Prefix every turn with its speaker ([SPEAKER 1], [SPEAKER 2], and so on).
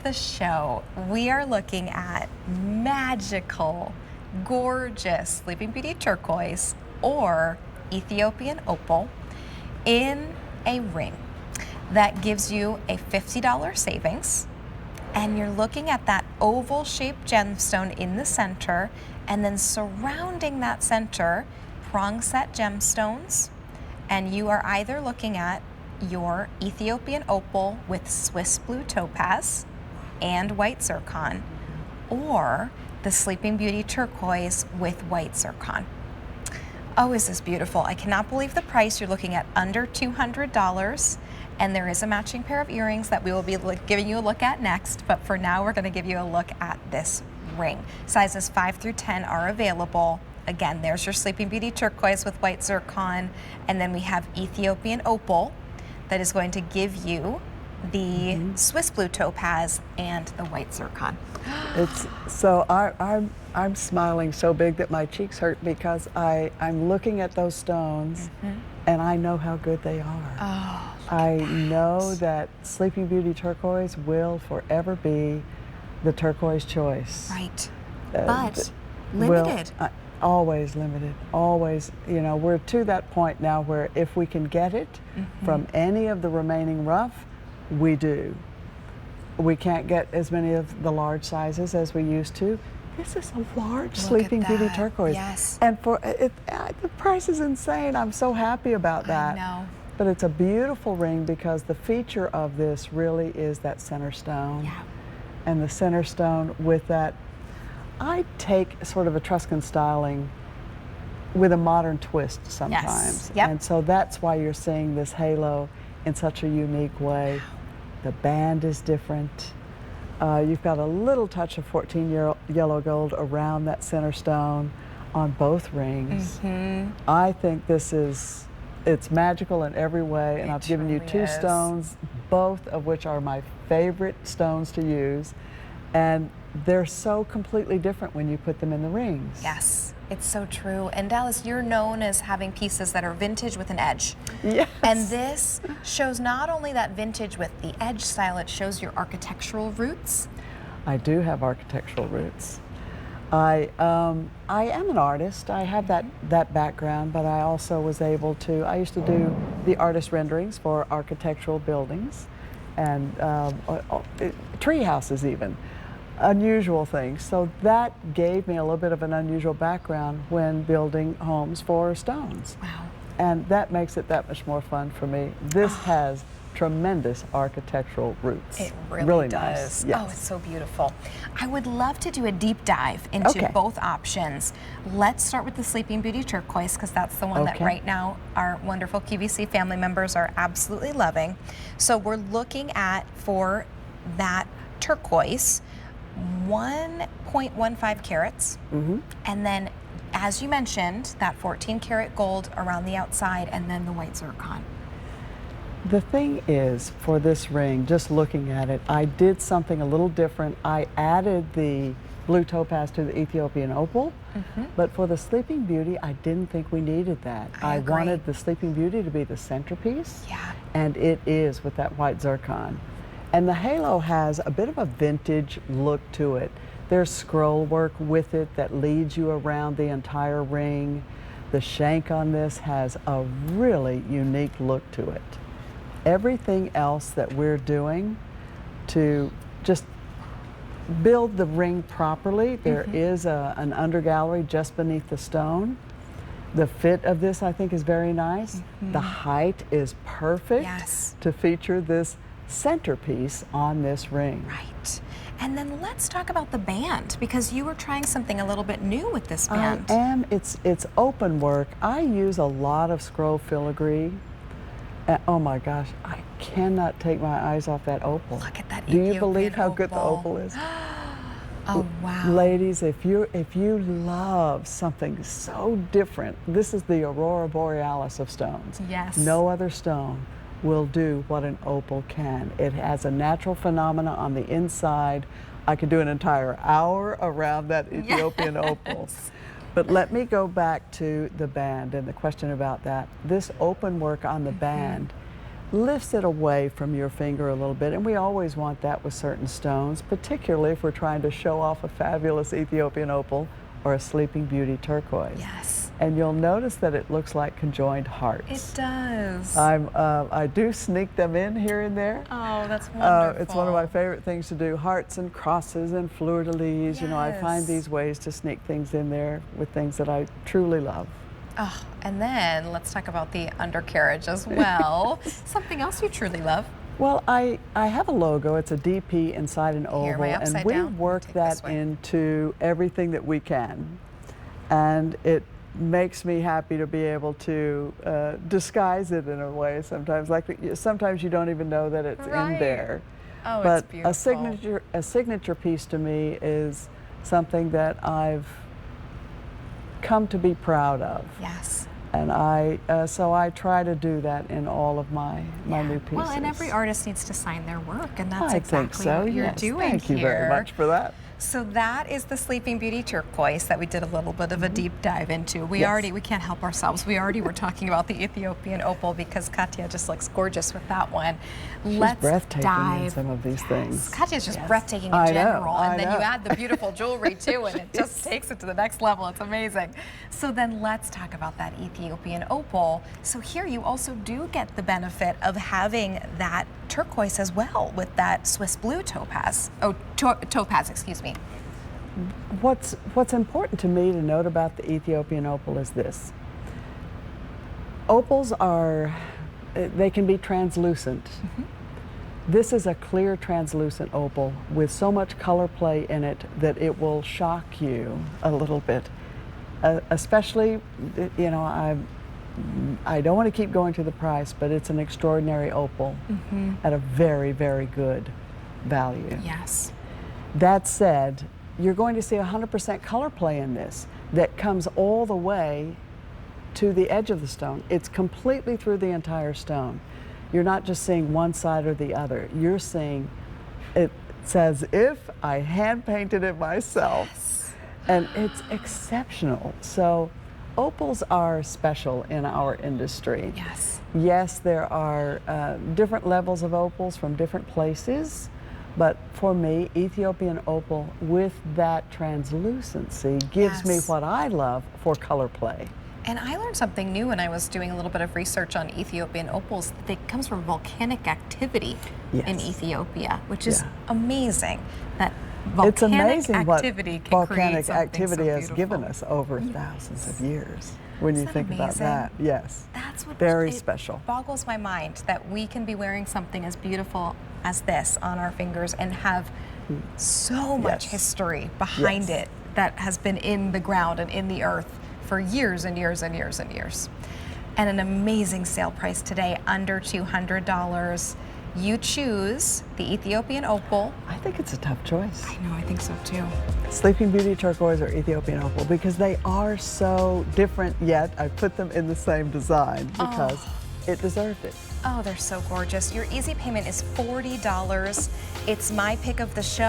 [SPEAKER 1] the show, we are looking at magical, gorgeous Sleeping Beauty Turquoise or Ethiopian Opal in a ring that gives you a $50 savings. And you're looking at that oval shaped gemstone in the center, and then surrounding that center, prong set gemstones. And you are either looking at your Ethiopian Opal with Swiss blue topaz and white zircon, or the Sleeping Beauty Turquoise with white zircon. Oh, is this beautiful? I cannot believe the price. You're looking at under $200, and there is a matching pair of earrings that we will be giving you a look at next, but for now we're going to give you a look at this ring. Sizes 5 through 10 are available. Again, there's your Sleeping Beauty Turquoise with white zircon, and then we have Ethiopian Opal that is going to give you the Swiss blue topaz and the white zircon.
[SPEAKER 2] It's so I'm smiling so big that my cheeks hurt because I'm looking at those stones and I know how good they are.
[SPEAKER 1] Oh,
[SPEAKER 2] I know that Sleeping Beauty Turquoise will forever be the turquoise choice.
[SPEAKER 1] right. But limited.
[SPEAKER 2] Always limited, always. You know, we're to that point now where if we can get it from any of the remaining rough, we do. We can't get as many of the large sizes as we used to. This is a large Sleeping Beauty Turquoise.
[SPEAKER 1] Yes.
[SPEAKER 2] And for it, the price is insane. I'm so happy about that.
[SPEAKER 1] I know.
[SPEAKER 2] But it's a beautiful ring because the feature of this really is that center stone.
[SPEAKER 1] Yeah.
[SPEAKER 2] And the center stone with that, I take sort of Etruscan styling with a modern twist sometimes.
[SPEAKER 1] Yes. Yep.
[SPEAKER 2] And so that's why you're seeing this halo in such a unique way. The band is different. You've got a little touch of 14 yellow gold around that center stone on both rings. I think it's magical in every way, and I've given you two stones, both of which are my favorite stones to use, and they're so completely different when you put them in the rings.
[SPEAKER 1] Yes, it's so true. And Dallas, you're known as having pieces that are vintage with an edge.
[SPEAKER 2] Yes.
[SPEAKER 1] And this shows not only that vintage with the edge style, it shows your architectural roots.
[SPEAKER 2] I do have architectural roots. I am an artist. I have that background, but I also was able to, I used to do the artist renderings for architectural buildings and tree houses even. Unusual things. So that gave me a little bit of an unusual background when building homes for stones.
[SPEAKER 1] Wow.
[SPEAKER 2] And that makes it that much more fun for me. This has tremendous architectural roots.
[SPEAKER 1] It really
[SPEAKER 2] does.
[SPEAKER 1] does.
[SPEAKER 2] Yes.
[SPEAKER 1] Oh, it's so beautiful. I would love to do a deep dive into both options. Let's start with the Sleeping Beauty Turquoise because that's the one that right now our wonderful QVC family members are absolutely loving. So we're looking at, for that turquoise, 1.15 carats, and then, as you mentioned, that 14 karat gold around the outside, and then the white zircon.
[SPEAKER 2] The thing is, for this ring, just looking at it, I did something a little different. I added the blue topaz to the Ethiopian Opal, but for the Sleeping Beauty, I didn't think we needed that. I wanted the Sleeping Beauty to be the centerpiece, and it is with that white zircon. And the halo has a bit of a vintage look to it. There's scroll work with it that leads you around the entire ring. The shank on this has a really unique look to it. Everything else that we're doing to just build the ring properly, there is an undergallery just beneath the stone. The fit of this, I think, is very nice. The height is perfect to feature this centerpiece on this ring.
[SPEAKER 1] Right. And then let's talk about the band, because you were trying something a little bit new with this band.
[SPEAKER 2] I am. It's open work. I use a lot of scroll filigree. Oh my gosh, I cannot take my eyes off that opal.
[SPEAKER 1] Look at that
[SPEAKER 2] Do
[SPEAKER 1] Ethiopian
[SPEAKER 2] you believe how
[SPEAKER 1] opal.
[SPEAKER 2] good the opal is?
[SPEAKER 1] Oh wow.
[SPEAKER 2] Ladies, if you love something so different, this is the aurora borealis of stones.
[SPEAKER 1] Yes.
[SPEAKER 2] No other stone will do what an opal can. It has a natural phenomena on the inside. I could do an entire hour around that Ethiopian opal. But let me go back to the band and the question about that. This open work on the band lifts it away from your finger a little bit, and we always want that with certain stones, particularly if we're trying to show off a fabulous Ethiopian opal or a Sleeping Beauty turquoise.
[SPEAKER 1] Yes.
[SPEAKER 2] And you'll notice that it looks like conjoined hearts.
[SPEAKER 1] It does.
[SPEAKER 2] I do sneak them in here and there.
[SPEAKER 1] Oh, that's wonderful.
[SPEAKER 2] It's one of my favorite things to do, hearts and crosses and fleur-de-lis.
[SPEAKER 1] Yes.
[SPEAKER 2] You know, I find these ways to sneak things in there with things that I truly love.
[SPEAKER 1] Oh, and then let's talk about the undercarriage as well. Something else you truly love.
[SPEAKER 2] Well, I have a logo. It's a DP inside an oval, and we work that into everything that we can. And it makes me happy to be able to disguise it in a way sometimes. Like sometimes you don't even know that it's in there.
[SPEAKER 1] Oh,
[SPEAKER 2] but
[SPEAKER 1] it's beautiful.
[SPEAKER 2] a signature piece to me is something that I've come to be proud of.
[SPEAKER 1] Yes.
[SPEAKER 2] And so I try to do that in all of my new pieces.
[SPEAKER 1] Well, and every artist needs to sign their work, and that's
[SPEAKER 2] I think
[SPEAKER 1] exactly
[SPEAKER 2] so,
[SPEAKER 1] what you're
[SPEAKER 2] yes.
[SPEAKER 1] doing
[SPEAKER 2] Thank you
[SPEAKER 1] here.
[SPEAKER 2] very much for that.
[SPEAKER 1] So that is the Sleeping Beauty turquoise that we did a little bit of a deep dive into. We can't help ourselves. We already were talking about the Ethiopian opal because Katya just looks gorgeous with that one.
[SPEAKER 2] Let's breathtaking in some of these things.
[SPEAKER 1] Katya's just breathtaking in general, and then
[SPEAKER 2] know.
[SPEAKER 1] you add the beautiful jewelry too, and it just takes it to the next level. It's amazing. So then let's talk about that Ethiopian opal. So here you also do get the benefit of having that turquoise as well with that Swiss blue topaz. Oh, topaz, excuse me.
[SPEAKER 2] What's important to me to note about the Ethiopian opal is this. Opals they can be translucent.
[SPEAKER 1] Mm-hmm.
[SPEAKER 2] This is a clear translucent opal with so much color play in it that it will shock you a little bit. Especially, you know, I don't want to keep going to the price, but it's an extraordinary opal at a very, very good value.
[SPEAKER 1] Yes.
[SPEAKER 2] That said, you're going to see 100% color play in this that comes all the way to the edge of the stone. It's completely through the entire stone. You're not just seeing one side or the other. You're seeing it's as if I hand painted it myself.
[SPEAKER 1] Yes.
[SPEAKER 2] And it's exceptional. So opals are special in our industry.
[SPEAKER 1] Yes.
[SPEAKER 2] Yes, there are different levels of opals from different places, but for me, Ethiopian opal with that translucency gives me what I love for color play.
[SPEAKER 1] And I learned something new when I was doing a little bit of research on Ethiopian opals. That comes from volcanic activity in Ethiopia, which is amazing. That
[SPEAKER 2] it's amazing
[SPEAKER 1] activity
[SPEAKER 2] what volcanic activity has given us over thousands of years. When you think about that,
[SPEAKER 1] that's what
[SPEAKER 2] very special.
[SPEAKER 1] It boggles my mind that we can be wearing something as beautiful as this on our fingers and have so much history behind it that has been in the ground and in the earth for years and years and years and years. And an amazing sale price today, under $200. You choose the Ethiopian opal.
[SPEAKER 2] I think it's a tough choice.
[SPEAKER 1] I know, I think so too.
[SPEAKER 2] Sleeping Beauty turquoise or Ethiopian opal, because they are so different, yet I put them in the same design because it deserved it.
[SPEAKER 1] Oh, they're so gorgeous. Your easy payment is $40. It's my pick of the show.